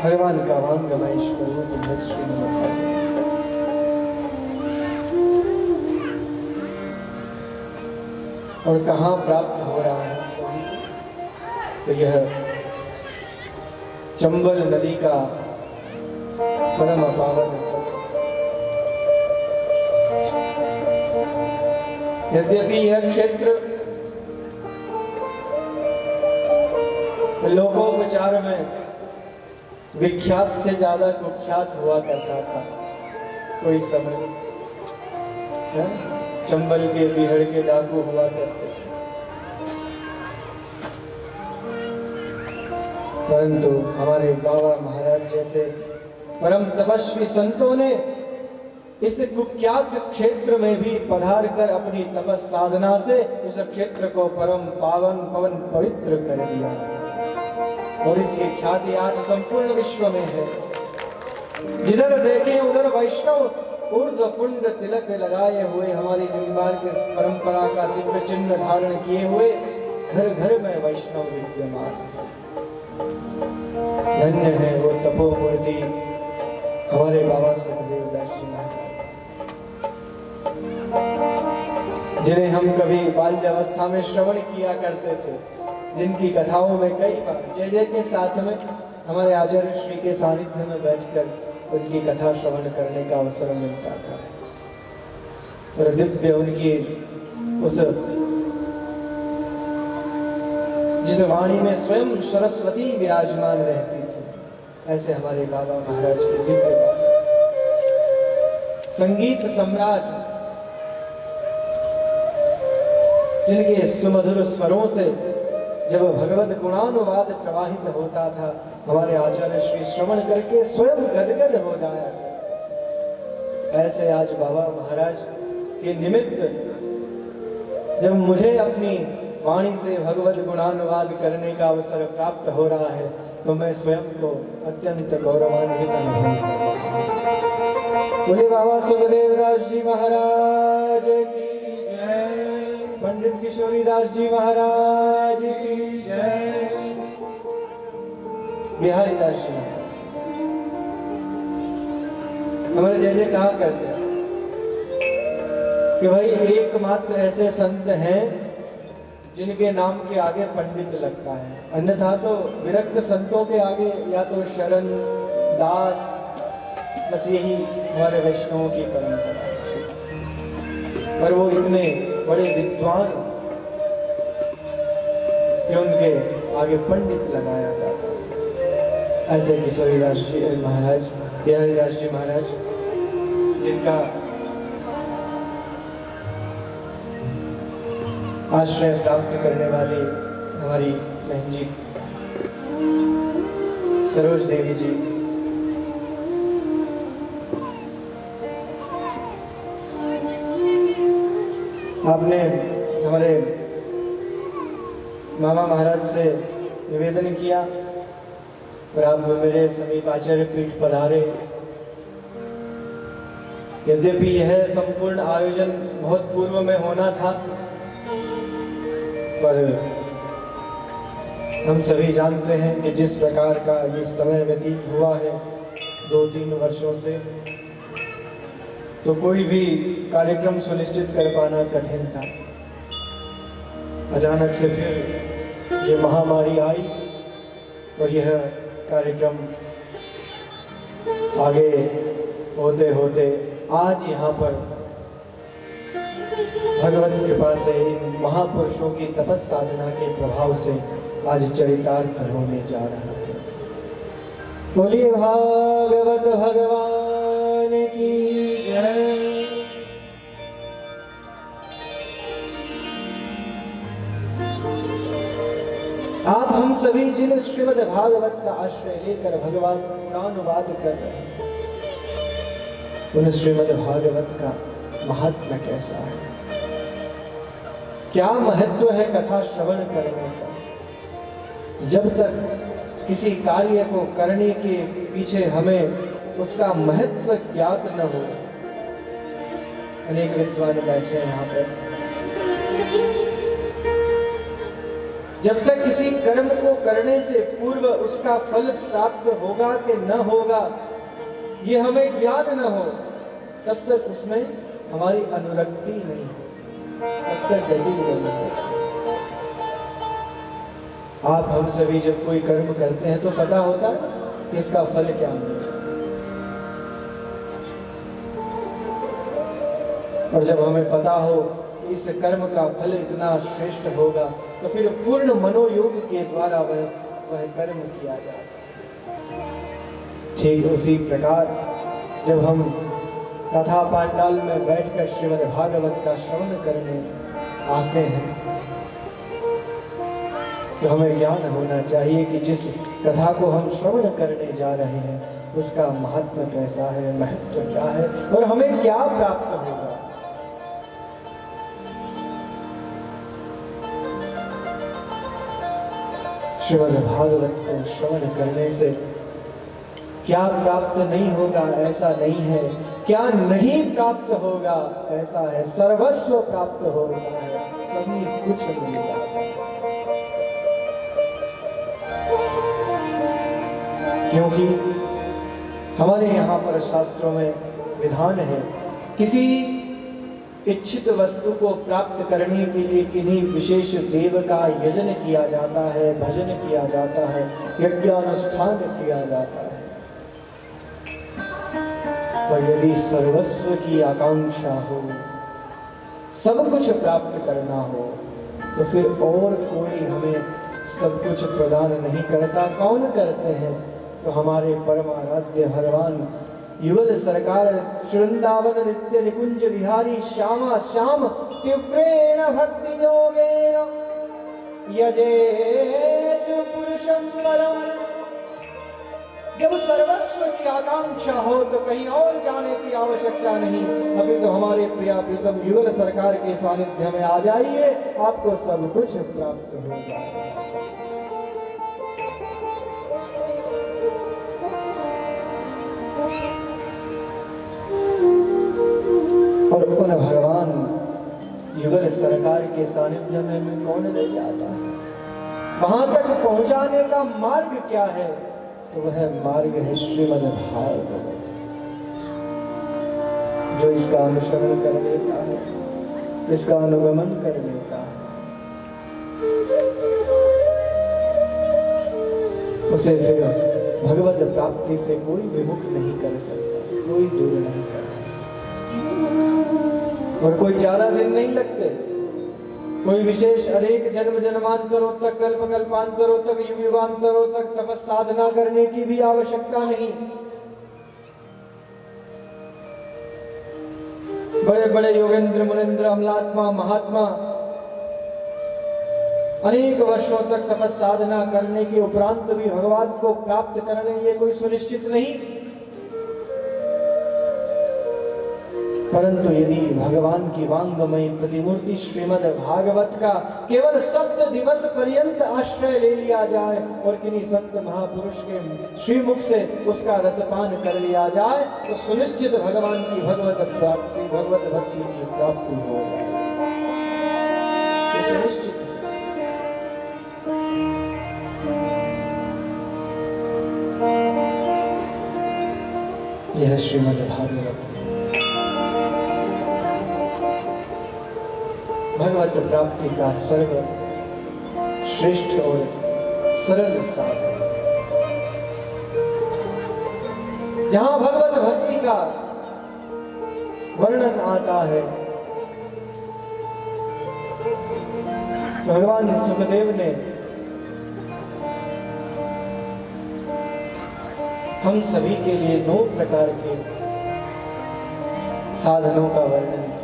भगवान का वांगमय स्वरूप है श्रीमद्। और कहाँ प्राप्त हो रहा है सभी, तो यह चंबल नदी का परम पावन तट। यद्यपि यह क्षेत्र लोकोपचार में विख्यात से ज्यादा कुख्यात हुआ करता था कोई समय, चंबल के बिहड़ के डाकू हुआ करते थे, परंतु हमारे बाबा महाराज जैसे परम तपस्वी संतों ने इस कुख्यात क्षेत्र में भी पधार कर अपनी तपस साधना से इस क्षेत्र को परम पावन पवन पवित्र कर दिया और इसकी ख्याति आज संपूर्ण विश्व में है। जिधर देखें उधर वैष्णव ऊर्ध्व पुंड तिलक लगाए हुए हमारी निम्बार के परंपरा का दिव्य चिन्ह धारण किए हुए घर घर में वैष्णव विद्यमान है। धन्य है वो तपोमूर्ति हमारे बाबा सुखदेवदास जी महाराज, जिन्हें हम कभी बाल्यावस्था में श्रवण किया करते थे, जिनकी कथाओं में कई बार जय जय के साथ में हमारे आचार्य श्री के सानिध्य में बैठकर उनकी कथा श्रवण करने का अवसर मिलता था। और दिव्य उनकी उस जिस वाणी में स्वयं सरस्वती विराजमान रहती थी, ऐसे हमारे बाबा महाराज के दिव्य वाणी, संगीत सम्राट, जिनके सुमधुर स्वरों से जब भगवत गुणानुवाद प्रवाहित होता था, हमारे आचार्य श्री श्रवण करके स्वयं गदगद हो जाया। ऐसे आज बाबा महाराज के निमित्त जब मुझे अपनी वाणी से भगवत गुणानुवाद करने का अवसर प्राप्त हो रहा है, तो मैं स्वयं को अत्यंत गौरवान्वित अनुभव करता हूं। बोले बाबा सुखदेवदास जी महाराज की जय, पंडित किशोरीदास जी महाराज की जय, बिहारी दास जी हमारे जैसे कहा करते हैं कि भाई एकमात्र ऐसे संत हैं जिनके नाम के आगे पंडित लगता है, अन्यथा तो विरक्त संतों के आगे या तो शरण दास, बस यही हमारे वैष्णवों की परंपरा है। पर वो इतने बड़े विद्वान कि उनके आगे पंडित लगाया जाता है। ऐसे किशोरीदास जी महाराज, बिहारीदास जी महाराज, जिनका आश्रय प्राप्त करने वाली हमारी बहन जी सरोज देवी जी, आपने हमारे मामा महाराज से निवेदन किया और आप मेरे समीप आचार्य पीठ पधारे। यद्यपि यह संपूर्ण आयोजन बहुत पूर्व में होना था, पर हम सभी जानते हैं कि जिस प्रकार का ये समय व्यतीत हुआ है 2-3 वर्षों से, तो कोई भी कार्यक्रम सुनिश्चित कर पाना कठिन था। अचानक से फिर ये महामारी आई और यह कार्यक्रम आगे होते होते आज यहाँ पर भगवत कृपा से इन महापुरुषों की तपस साधना के प्रभाव से आज चरितार्थ होने जा रहा है। बोलिए भागवत भगवान की जय। आप हम सभी जिन श्रीमद् भागवत का आश्रय लेकर भगवान गुणानुवाद कर रहे हैं, उन श्रीमद् भागवत का महात्म्य कैसा है, क्या महत्व है कथा श्रवण करने का। जब तक किसी कार्य को करने के पीछे हमें उसका महत्व ज्ञात न हो, अनेक विद्वान बैठे हैं यहाँ पर, जब तक किसी कर्म को करने से पूर्व उसका फल प्राप्त होगा कि न होगा ये हमें ज्ञान न हो, तब तक उसमें हमारी अनुरक्ति नहीं, तब तक गति नहीं है। आप हम सभी जब कोई कर्म करते हैं तो पता होता है कि इसका फल क्या है, और जब हमें पता हो कि इस कर्म का फल इतना श्रेष्ठ होगा तो फिर पूर्ण मनोयोग के द्वारा वह कर्म किया जाता है। ठीक उसी प्रकार जब हम कथा पांडाल में बैठकर श्रीमद् भागवत का श्रवण करने आते हैं तो हमें ज्ञान होना चाहिए कि जिस कथा को हम श्रवण करने जा रहे हैं उसका महत्व कैसा है, महत्व क्या है और हमें क्या प्राप्त होगा। श्रीमद् भागवत को श्रवण करने से क्या प्राप्त नहीं होगा ऐसा नहीं है, क्या नहीं प्राप्त होगा ऐसा है, सर्वस्व प्राप्त होगा है, सभी कुछ मिल जाता है। क्योंकि हमारे यहाँ पर शास्त्रों में विधान है, किसी इच्छित वस्तु को प्राप्त करने के लिए किन्हीं विशेष देव का यजन किया जाता है, भजन किया जाता है, यज्ञानुष्ठान किया जाता है। पर यदि सर्वस्व की आकांक्षा हो, सब कुछ प्राप्त करना हो, तो फिर और कोई हमें सब कुछ प्रदान नहीं करता। कौन करते हैं? तो हमारे परमाराध्य भगवान युगल सरकार वृंदावन नित्य निकुंज विहारी श्यामा श्याम तीव्रेण भक्ति योगेन यजेत पुरुषं वरम। जब सर्वस्व की आकांक्षा हो तो कहीं और जाने की आवश्यकता नहीं, अभी तो हमारे प्रिया प्रीतम युगल सरकार के सानिध्य में आ जाइए, आपको सब कुछ प्राप्त हो जाएगा। और उन भगवान युगल सरकार के सानिध्य में कौन ले जाता है? वहां तक पहुंचाने का मार्ग क्या है? तो वह मार्ग है श्रीमद् भागवत। जो इसका अनुसरण कर लेता है, इसका अनुगमन कर लेता है, उसे फिर भगवत प्राप्ति से कोई विमुख नहीं कर सकता, कोई दूर नहीं कर सकता। और कोई ज्यादा दिन नहीं लगते, कोई विशेष अनेक जन्म जन्मांतरों तक, कल्प कल्पांतरों तक, युग युगांतरों तक तपस साधना करने की भी आवश्यकता नहीं। बड़े बड़े योगेंद्र मुनिंद्र अमलात्मा महात्मा अनेक वर्षों तक तपस साधना करने के उपरांत भी भगवान को प्राप्त करने ये कोई सुनिश्चित नहीं। परंतु यदि भगवान की वांगमयी प्रतिमूर्ति श्रीमद् भागवत का केवल 7 दिवस पर्यंत आश्रय ले लिया जाए और किन्हीं संत महापुरुष के श्रीमुख से उसका रसपान कर लिया जाए तो सुनिश्चित भगवान की भगवत प्राप्ति, भगवत भक्ति की प्राप्ति हो जाए, सुनिश्चित। यह श्रीमद् भागवत भगवत प्राप्ति का सर्व श्रेष्ठ और सरल साधन, जहां भगवत भक्ति का वर्णन आता है। भगवान सुखदेव ने हम सभी के लिए 2 प्रकार के साधनों का वर्णन किया।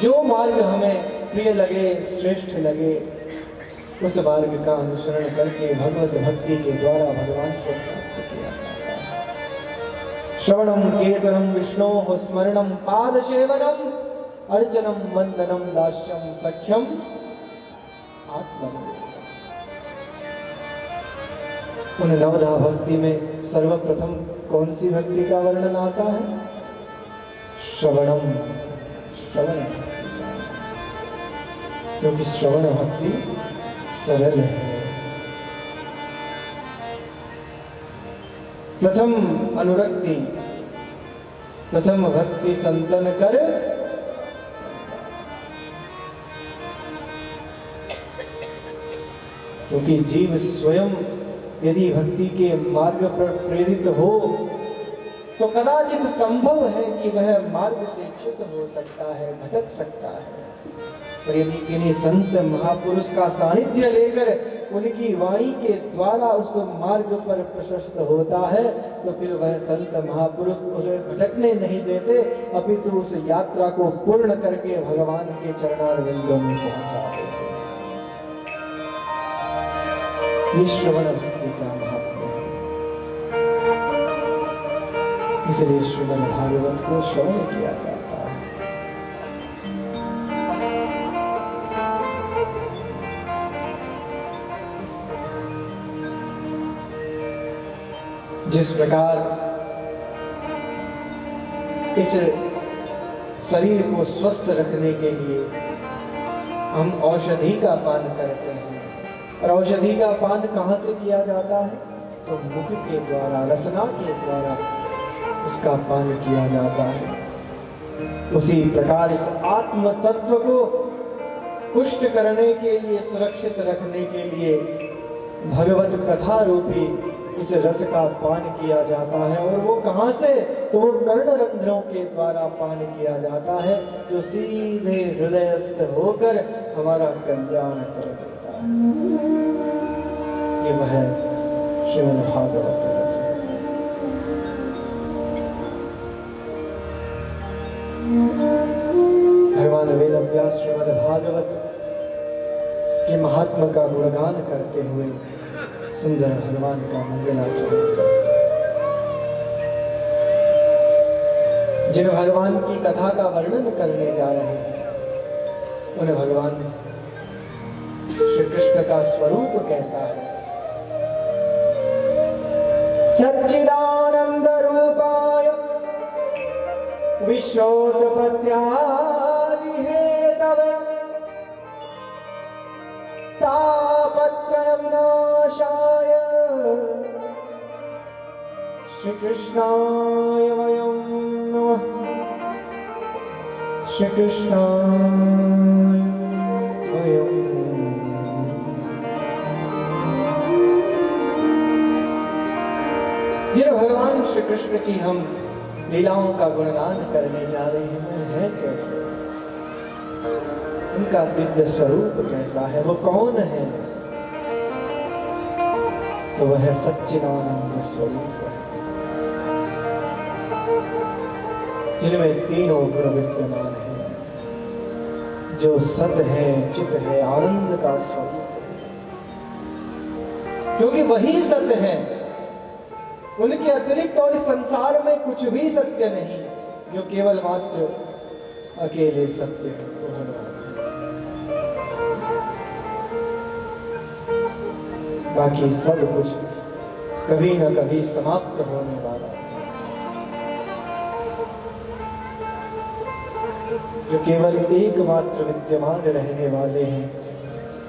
जो मार्ग हमें प्रिय लगे, श्रेष्ठ लगे, उस मार्ग का अनुसरण करके भगवत भक्ति के द्वारा भगवान को प्राप्त किया जाता है। श्रवणम कीर्तनम विष्णोः स्मरणम पाद सेवनम अर्चनम वंदनम दास्यम सख्यम आत्मनिवेदनम। उन 9 भक्ति में सर्वप्रथम कौन सी भक्ति का वर्णन आता है? श्रवणम, श्रवण। क्योंकि श्रवण भक्ति सरल है। प्रथम अनुरक्ति, प्रथम भक्ति संतन कर, क्योंकि जीव स्वयं यदि भक्ति के मार्ग पर प्रेरित हो तो कदाचित संभव है कि वह मार्ग से च्युत हो सकता है, भटक सकता है। और यदि किन्हीं संत महापुरुष का सानिध्य लेकर उनकी वाणी के द्वारा उस मार्ग पर प्रशस्त होता है तो फिर वह संत महापुरुष उसे भटकने नहीं देते, अपितु उस यात्रा को पूर्ण करके भगवान के चरणारविंदों में पहुंचा देते। ये श्रवण भक्ति का महत्व है। इसलिए श्रीमद् भागवत को श्रवण किया जाता है। जिस प्रकार इस शरीर को स्वस्थ रखने के लिए हम औषधि का पान करते हैं, और औषधि का पान कहाँ से किया जाता है? तो मुख के द्वारा, रसना के द्वारा उसका पान किया जाता है। उसी प्रकार इस आत्म तत्व को पुष्ट करने के लिए, सुरक्षित रखने के लिए भगवत कथा रूपी इस रस का पान किया जाता है। और वो कहाँ से? तो वो कर्ण रंध्रों के द्वारा पान किया जाता है, जो सीधे हृदयस्थ होकर हमारा कल्याण कर देता है। ये वह श्रीमद् भागवत रस है। भगवान वेदव्यास श्रीमद् भागवत के महात्मा का गुणगान करते हुए सुंदर भगवान का मंगलाचरण करते। जिन भगवान की कथा का वर्णन करने जा रहे हैं उन्हें भगवान श्री कृष्ण का स्वरूप कैसा है? सच्चिदानंद रूपाय विश्वोत्पत्त्यादि हेतवे तापत्रय विनाशाय श्री कृष्णाय वयं नमः। श्री कृष्णाय वयं जिन भगवान श्री कृष्ण की हम लीलाओं का गुणगान करने जा रहे हैं कैसे, उनका दिव्य स्वरूप कैसा है, वो कौन है? तो वह सच्चिदानंद स्वरूप है, जिनमें तीनों गुण विद्यमान है, जो सत है, चित है, आनंद का स्वरूप है। क्योंकि वही सत्य है, उनके अतिरिक्त और इस संसार में कुछ भी सत्य नहीं, जो केवल मात्र अकेले सत्य है। बाकी सब कुछ कभी न कभी समाप्त होने वाला है। जो केवल एकमात्र विद्यमान रहने वाले हैं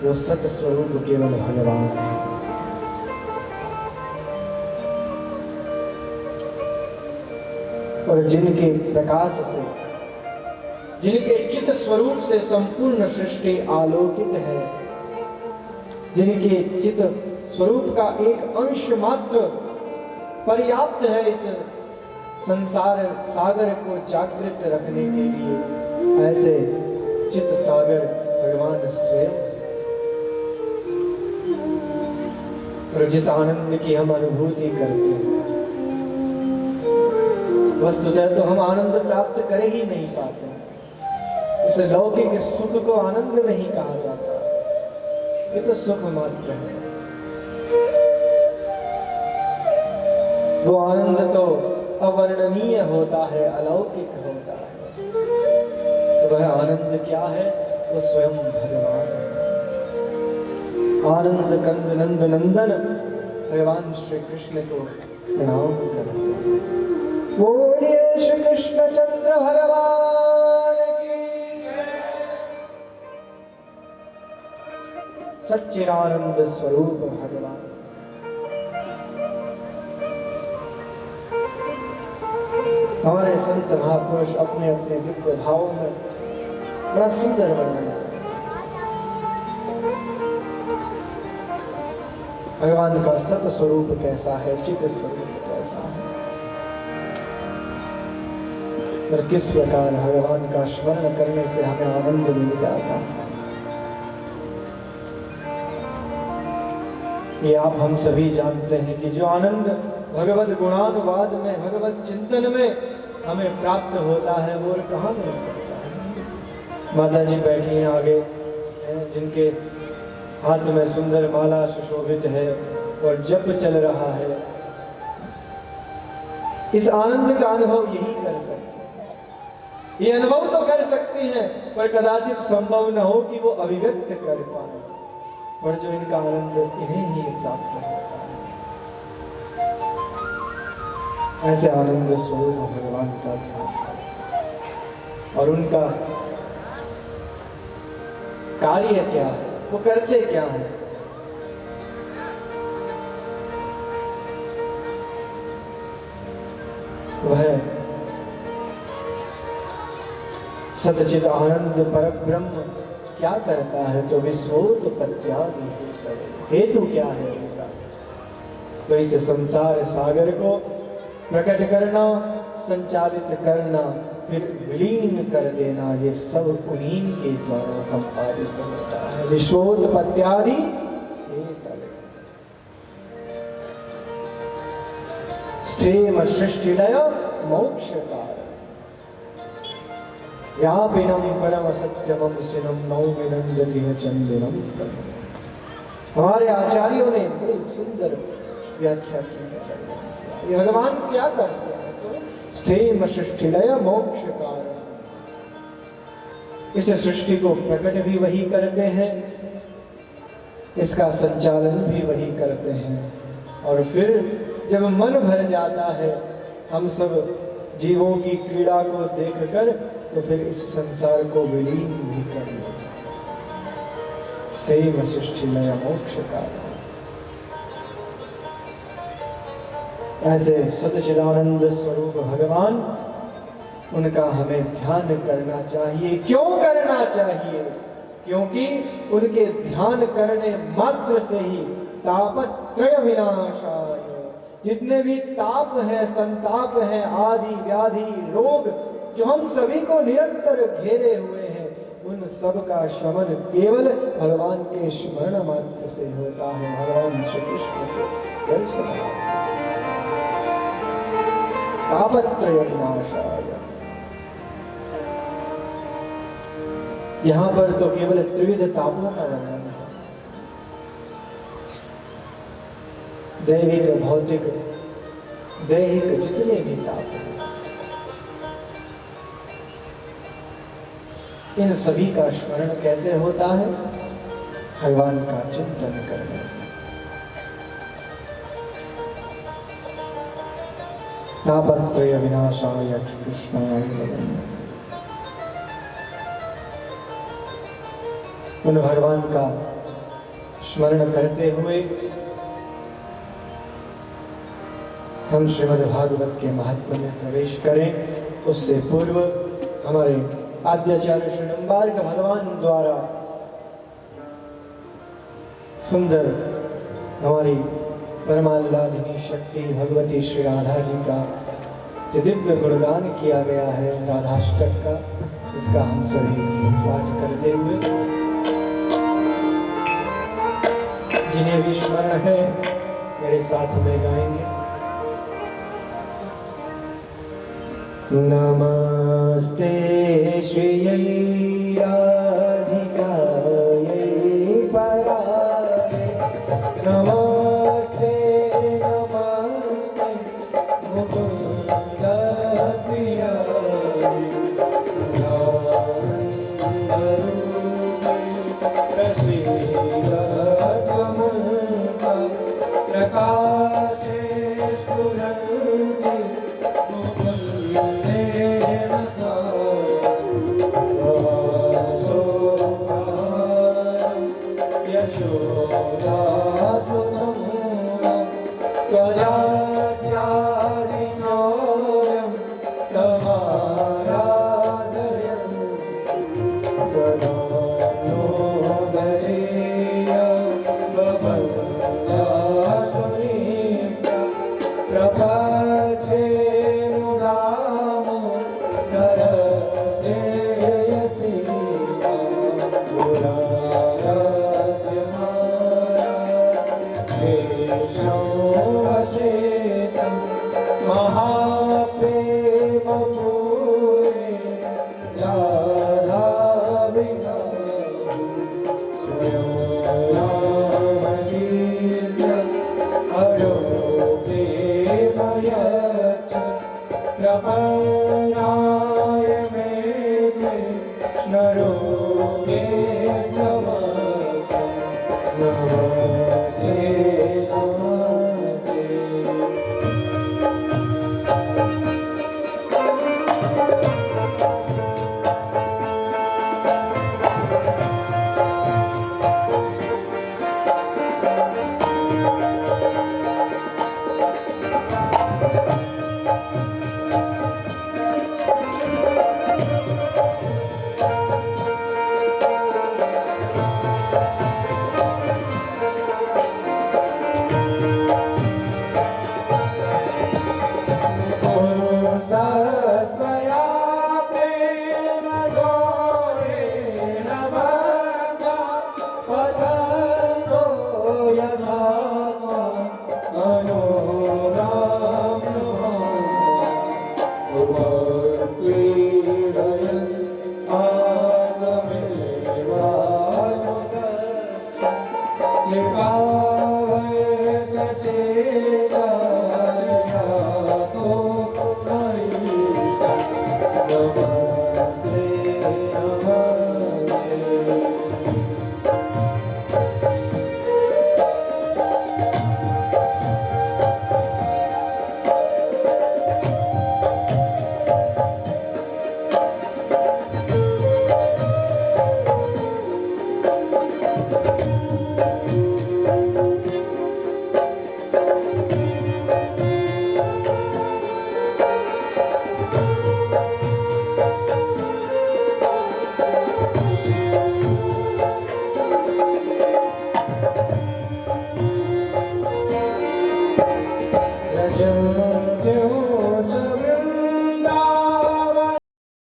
वो सत स्वरूप केवल भगवान है। और जिनके प्रकाश से, जिनके चित स्वरूप से संपूर्ण सृष्टि आलोकित है, जिनके चित स्वरूप का एक अंश मात्र पर्याप्त है इस संसार सागर को जागृत रखने के लिए, ऐसे चित सागर भगवान स्वयं। और जिस आनंद की हम अनुभूति करते हैं, वस्तुतः तो हम आनंद प्राप्त कर ही नहीं पाते। इस लौकिक सुख को आनंद नहीं कहा जाता, ये तो सुख मात्र है। वो आनंद तो अवर्णनीय होता है, अलौकिक होता है। तो वह आनंद क्या है? वो स्वयं भगवान है। आनंद कंद नंद नंदन भगवान श्री कृष्ण को प्रणाम करते हैं। बोलिए श्री कृष्ण चंद्र भगवान की। सच्चिदानंद स्वरूप भगवान। हमारे संत महापुरुष अपने अपने दिव्य भावों में बड़ा सुंदर वर्णन है भगवान का सत स्वरूप कैसा है, चित स्वरूप कैसा है, और किस प्रकार भगवान का स्मरण करने से हमें आनंद मिल जाता है। ये आप हम सभी जानते हैं कि जो आनंद भगवत गुणानुवाद में, भगवत चिंतन में हमें प्राप्त होता है वो और कहाँ मिल सकता है। माता जी बैठी हैं आगे, जिनके हाथ में सुंदर माला सुशोभित है और जप चल रहा है। इस आनंद का अनुभव यही कर सकते हैं, ये अनुभव तो कर सकती हैं, पर कदाचित संभव न हो कि वो अभिव्यक्त कर पाए, पर जो इनका आनंद इन्हें ही प्राप्त होता है। ऐसे आनंद स्वरूप भगवान का ध्यान, और उनका कार्य क्या है, वो करते क्या है। वह सच्चिद आनंद परब्रह्म क्या करता है, तो विश्वोत्पत्त्यादि हेतु क्या है उनका, तो इस संसार सागर को प्रकट करना, संचालित करना, फिर विलीन कर देना, ये सब उन्हीं के द्वारा संपादित होता है। विश्वोत्पत्त्यादि स्थेम सृष्टिलय मोक्ष कारण व्यापिनम परम सत्यमम सिनम नौमि नंदनिह चंदनम। हमारे आचार्यों ने बड़ी सुंदर व्याख्या की है। ये भगवान क्या करते हैं, तो स्थेम सृष्टिलय मोक्ष कारण, इस सृष्टि को प्रकट भी वही करते हैं, इसका संचालन भी वही करते हैं, और फिर जब मन भर जाता है हम सब जीवों की क्रीड़ा को देखकर, तो फिर इस संसार को विलीन भी कर देते हैं। स्थेम सृष्टिलय मोक्ष कारण, ऐसे सच्चिदानंद स्वरूप भगवान, उनका हमें ध्यान करना चाहिए। क्यों करना चाहिए? क्योंकि उनके ध्यान करने मात्र से ही तापत्रय विनाशाय, जितने भी ताप है, संताप है, आदि व्याधि रोग जो हम सभी को निरंतर घेरे हुए हैं, उन सब का शमन केवल भगवान के स्मरण मात्र से होता है। भगवान श्री कृष्ण के दर्शन, तापत्रय विनाशाय। यहां पर तो केवल त्रिविध तापों का वर्णन है, दैविक, भौतिक, दैहिक, जितने भी ताप हैं, इन सभी का स्मरण कैसे होता है? भगवान का चिंतन करने से। तापत्रय विनाशाय कृष्णाय नमः। उन भगवान का स्मरण करते हुए हम श्रीमद् भागवत के महात्म्य में प्रवेश करें। उससे पूर्व हमारे आद्याचार्य श्री निम्बार्क भगवान द्वारा सुंदर हमारी परमाल्लाधिनी शक्ति भगवती श्री राधा जी का जो दिव्य गुणगान किया गया है, राधाष्टक का, उसका हम सभी पाठ करते हुए, जिन्हें भी स्मरण है मेरे साथ में गाएंगे। नमस्ते श्रियै राधिकायै परायै, नमस्ते नमस्ते मुकुन्द प्रियायै, प्रसीद त्वमन्ता प्रकाशे स्फुरन्ति यशो वैष्णवसेतं महाप्रेमपूरे राधा विना स्वयं रामदीर्घ हरो प्रेमयच्च प्रपन्नाय मे कृष्णरूपे समस्तम् नमस्ते नमस्ते। मुकुन्दस्त्वया प्रेम घोरेण बद्धा पतङ्गो यथा उपक्रीडयन् आगमेवानुगच्छ कृपावर्तते